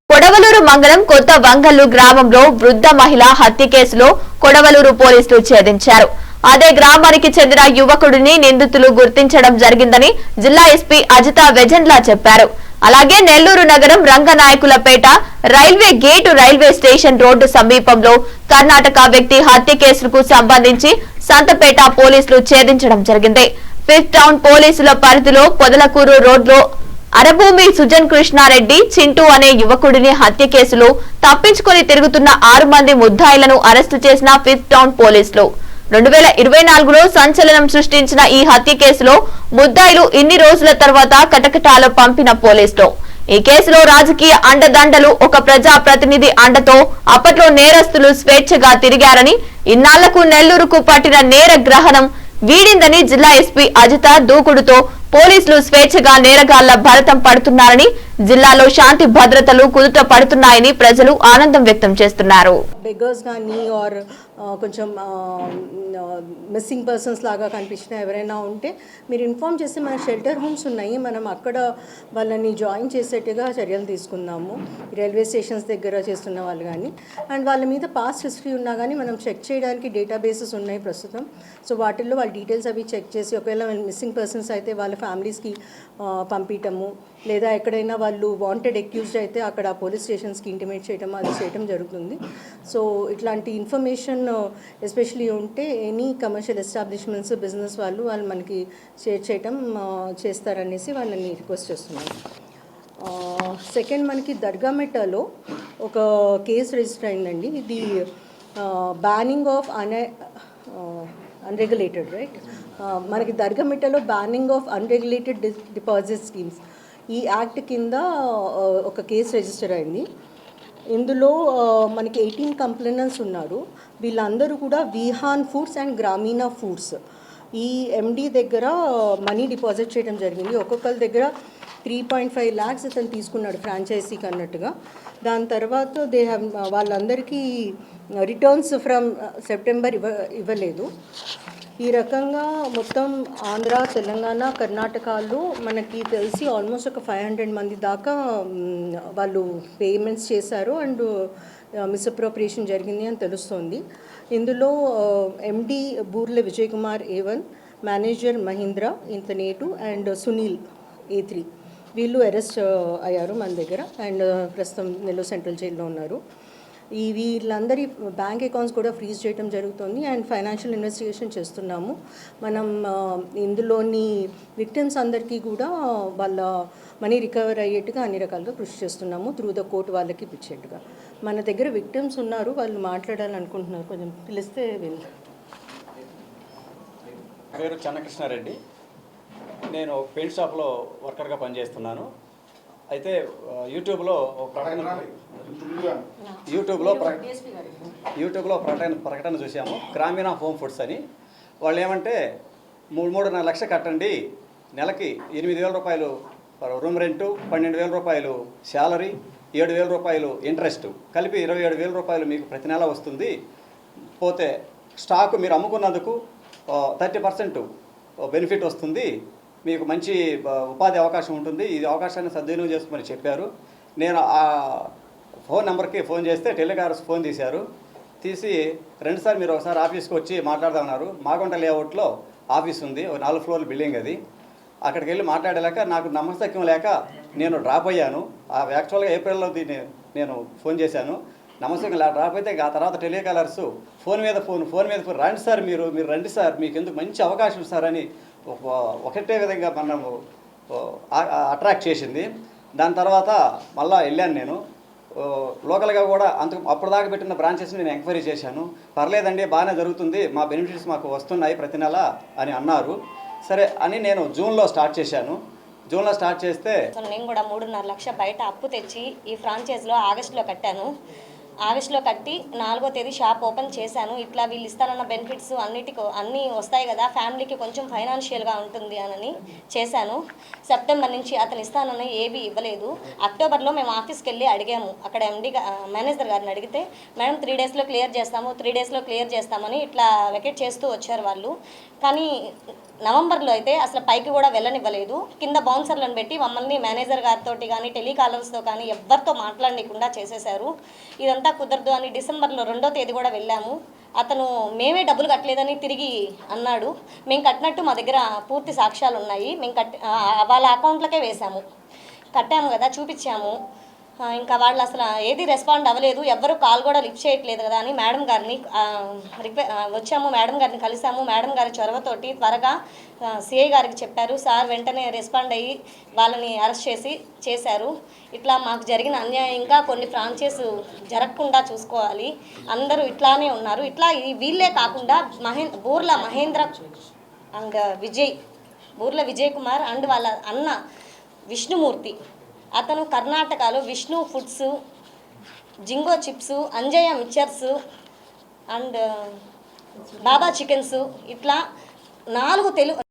కొడవలూరు మండలం కొత్త వంగల్లు గ్రామంలో వృద్ధ మహిళ హత్య కేసులో కొడవలూరు పోలీసులు ఛేదించారు. అదే గ్రామానికి చెందిన యువకుడిని నిందితులు గుర్తించడం జరిగిందని జిల్లా ఎస్పీ అజిత వెజండ్ల చెప్పారు. అలాగే నెల్లూరు నగరం Ranganayakulapeta railway gate railway station road సమీపంలో కర్ణాటక వ్యక్తి హత్య కేసుకు సంబంధించి సంతపేట పోలీసులు ఛేదించడం జరిగింది. ఫిఫ్త్ టౌన్ పోలీసుల పరిధిలో పొదలకూరు రోడ్లో అరభూమి సుజన్ కృష్ణారెడ్డి చింటూ అనే యువకుడిని హత్య కేసులో తప్పించుకుని తిరుగుతున్న 6 మంది ముద్దాయిలను అరెస్టు చేసిన ఫిఫ్త్ టౌన్ పోలీసులు 2024లో సంచలనం సృష్టించిన ఈ హత్య కేసులో ముద్దాయిలు ఇన్ని రోజుల తర్వాత కటకటాలు పంపిన పోలీసులు ఈ కేసులో రాజకీయ అండదండలు ఒక ప్రజా ప్రతినిధి అండతో అప్పట్లో నేరస్తులు స్వేచ్ఛగా తిరిగారని ఇన్నాళ్లకు నెల్లూరుకు పట్టిన నేర గ్రహణం వీడిందని జిల్లా ఎస్పీ అజిత దూకుడుతో పోలీసులు స్వేచ్ఛగా నేరగాళ్ల భరతం పడుతున్నారని జిల్లాలో శాంతి భద్రతలు కుదుట పడుతున్నాయని ప్రజలు ఆనందం వ్యక్తం చేస్తున్నారు. బెగ్గర్స్ కానీ ఆర్ కొంచెం మిస్సింగ్ పర్సన్స్ లాగా కనిపించిన ఎవరైనా ఉంటే మీరు ఇన్ఫార్మ్ చేస్తే మన షెల్టర్ హోమ్స్ ఉన్నాయి, మనం అక్కడ వాళ్ళని జాయిన్ చేసేట్టుగా చర్యలు తీసుకుందాము. రైల్వే స్టేషన్స్ దగ్గర చేస్తున్న వాళ్ళు కానీ అండ్ వాళ్ళ మీద పాస్ట్ హిస్టరీ ఉన్నా కానీ మనం చెక్ చేయడానికి డేటాబేసెస్ ఉన్నాయి ప్రస్తుతం. సో వాటిల్లో వాళ్ళ డీటెయిల్స్ అవి చెక్ చేసి ఒకవేళ మిస్సింగ్ పర్సన్స్ అయితే వాళ్ళ ఫ్యామిలీస్కి పంపించటము లేదా ఎక్కడైనా వాళ్ళు వాంటెడ్ అక్యూజ్డ్ అయితే అక్కడ పోలీస్ స్టేషన్స్కి ఇంటిమేట్ చేయడం అది చేయడం జరుగుతుంది. సో ఇట్లాంటి ఇన్ఫర్మేషన్ ఎస్పెషలీ ఉంటే ఎనీ కమర్షియల్ ఎస్టాబ్లిష్మెంట్స్ బిజినెస్ వాళ్ళు మనకి షేర్ చేయటం చేస్తారనేసి వాళ్ళని రిక్వెస్ట్ చేస్తున్నాను. సెకండ్ మనకి దర్గామెట్టలో ఒక కేసు రిజిస్టర్ అయిందండి. ఇది బ్యానింగ్ ఆఫ్ అన్రెగ్యులేటెడ్ రైట్ మనకి దర్గామిట్టలో banning of unregulated deposit schemes ఈ యాక్ట్ కింద ఒక కేసు రిజిస్టర్ అయింది. ఇందులో మనకి 18 కంప్లైనెంట్స్ ఉన్నారు. వీళ్ళందరూ కూడా విహాన్ ఫుడ్స్ అండ్ గ్రామీణ ఫుడ్స్ ఈ ఎండి దగ్గర మనీ డిపాజిట్ చేయడం జరిగింది. ఒక్కొక్కరి దగ్గర 3.5 lakhs అతను తీసుకున్నాడు ఫ్రాంచైజీకి అన్నట్టుగా. దాని తర్వాత వాళ్ళందరికీ రిటర్న్స్ ఫ్రమ్ సెప్టెంబర్ ఇవ్వలేదు. ఈ రకంగా మొత్తం ఆంధ్ర, తెలంగాణ, కర్ణాటకలో మనకి తెలిసి ఆల్మోస్ట్ ఒక 500 మంది దాకా వాళ్ళు పేమెంట్స్ చేశారు అండ్ మిస్అప్రోప్రియేషన్ జరిగింది అని తెలుస్తోంది. ఇందులో MD Burla Vijay Kumar A1, manager Mahindra ఇంతనేటు అండ్ సునీల్ A3 వీళ్ళు అరెస్ట్ అయ్యారు మన దగ్గర అండ్ ప్రస్తుతం నెల్లూరు సెంట్రల్ జైల్లో ఉన్నారు. వీళ్ళందరి బ్యాంక్ అకౌంట్స్ కూడా ఫ్రీజ్ చేయడం జరుగుతుంది అండ్ ఫైనాన్షియల్ ఇన్వెస్టిగేషన్ చేస్తున్నాము. మనం ఇందులోని విక్టిమ్స్ అందరికీ కూడా వాళ్ళ మనీ రికవర్ అయ్యేట్టుగా అన్ని రకాలుగా కృషి చేస్తున్నాము త్రూ ద కోర్ట్ వాళ్ళకి ఇప్పించేట్టుగా. మన దగ్గర విక్టిమ్స్ ఉన్నారు, వాళ్ళు మాట్లాడాలనుకుంటున్నారు, కొంచెం పిలిస్తే వీళ్ళు. పేరు చెన్నకృష్ణారెడ్డి, నేను పెయింట్ షాప్లో వర్కర్గా పనిచేస్తున్నాను. అయితే యూట్యూబ్లో ప్రకటన చూసాము, గ్రామీణ హోమ్ ఫుడ్స్ అని. వాళ్ళు ఏమంటే 3.5 లక్షలు కట్టండి, నెలకి 8,000 రూపాయలు రూమ్ రెంటు, 12,000 రూపాయలు శాలరీ, 7,000 రూపాయలు ఇంట్రెస్ట్, కలిపి 27,000 రూపాయలు మీకు ప్రతి నెల వస్తుంది. పోతే స్టాకు మీరు అమ్ముకున్నందుకు 30% బెనిఫిట్ వస్తుంది, మీకు మంచి ఉపాధి అవకాశం ఉంటుంది, ఈ అవకాశాన్ని సద్వినియోగం చేసుకోమని చెప్పారు. నేను ఆ ఫోన్ నెంబర్కి ఫోన్ చేస్తే టెలికాలర్స్ ఫోన్ తీసి రండి సార్ మీరు ఒకసారి ఆఫీస్కి వచ్చి మాట్లాడదామన్నారు. మాగుంట లేఅవుట్లో ఆఫీస్ ఉంది, ఒక 4 ఫ్లోర్ల బిల్డింగ్ అది. అక్కడికి వెళ్ళి మాట్లాడలేక నాకు నమ్మశక్యం లేక నేను డ్రాప్ అయ్యాను. యాక్చువల్గా ఏప్రిల్లో దీన్ని నేను ఫోన్ చేశాను, నమ్మశక్యం డ్రాప్ అయితే ఆ తర్వాత టెలికాలర్స్ ఫోన్ మీద రండి సార్ మీరు రండి సార్, మీకు ఎందుకు మంచి అవకాశం సార్ అని ఒకటే విధంగా మనము అట్రాక్ట్ చేసింది. దాని తర్వాత మళ్ళీ వెళ్ళాను నేను లోకల్గా కూడా అప్పటిదాకా పెట్టిన బ్రాంచెస్ని నేను ఎంక్వైరీ చేశాను. పర్లేదండి బాగానే జరుగుతుంది, మా బెనిఫిట్స్ మాకు వస్తున్నాయి ప్రతి నెల అని అన్నారు. సరే అని నేను జూన్లో స్టార్ట్ చేశాను. జూన్లో స్టార్ట్ చేస్తే నేను కూడా 3.5 లక్షలు బయట అప్పు తెచ్చి ఈ ఫ్రాంచైజ్లో ఆగస్టులో కట్టాను. ఆగస్టులో కట్టి 4వ తేదీ షాప్ ఓపెన్ చేశాను. ఇట్లా వీళ్ళు ఇస్తానన్న బెనిఫిట్స్ అన్నీ వస్తాయి కదా, ఫ్యామిలీకి కొంచెం ఫైనాన్షియల్గా ఉంటుంది అని చేశాను. సెప్టెంబర్ నుంచి అతను ఇస్తానన్న ఏవి ఇవ్వలేదు. అక్టోబర్లో మేము ఆఫీస్కి వెళ్ళి అడిగాము, అక్కడ ఎండి మేనేజర్ గారిని అడిగితే మేడం 3 డేస్లో క్లియర్ చేస్తాము, 3 డేస్లో క్లియర్ చేస్తామని ఇట్లా వెకేట్ చేస్తూ వచ్చారు వాళ్ళు. కానీ నవంబర్లో అయితే అసలు పైకి కూడా వెళ్ళనివ్వలేదు. కింద బౌన్సర్లను పెట్టి మమ్మల్ని మేనేజర్ గారితో కానీ టెలికాలర్స్తో కానీ ఎవరితో మాట్లాడకుండా చేసేశారు. ఇదంతా కుదరదు అని డిసెంబర్లో 2వ తేదీ కూడా వెళ్ళాము. అతను మేమే డబ్బులు కట్టలేదని తిరిగి అన్నాడు. మేము కట్టినట్టు మా దగ్గర పూర్తి సాక్ష్యాలు ఉన్నాయి. మేము వాళ్ళ అకౌంట్లకే వేసాము, కట్టాము కదా, చూపించాము. ఇంకా వాళ్ళు అసలు ఏది రెస్పాండ్ అవ్వలేదు, ఎవ్వరు కాల్ కూడా లిఫ్ట్ చేయట్లేదు కదా అని మేడం గారిని వచ్చాము. మేడం గారిని కలిసాము. మేడం గారి చొరవతోటి త్వరగా సిఐ గారికి చెప్పారు. సార్ వెంటనే రెస్పాండ్ అయ్యి వాళ్ళని అరెస్ట్ చేశారు. ఇట్లా మాకు జరిగిన అన్యాయం ఇంకా కొన్ని ఫ్రాంచైజ్ జరగకుండా చూసుకోవాలి. అందరూ ఇట్లానే ఉన్నారు. ఇట్లా వీళ్ళే కాకుండా బూర్ల మహేంద్ర అండ్ బూర్ల విజయ్ కుమార్ అండ్ వాళ్ళ అన్న విష్ణుమూర్తి, అతను కర్ణాటకలో Vishnu foods, ginkgo chips, Anjaiah mixtures and Baba chickens, ఇట్లా 4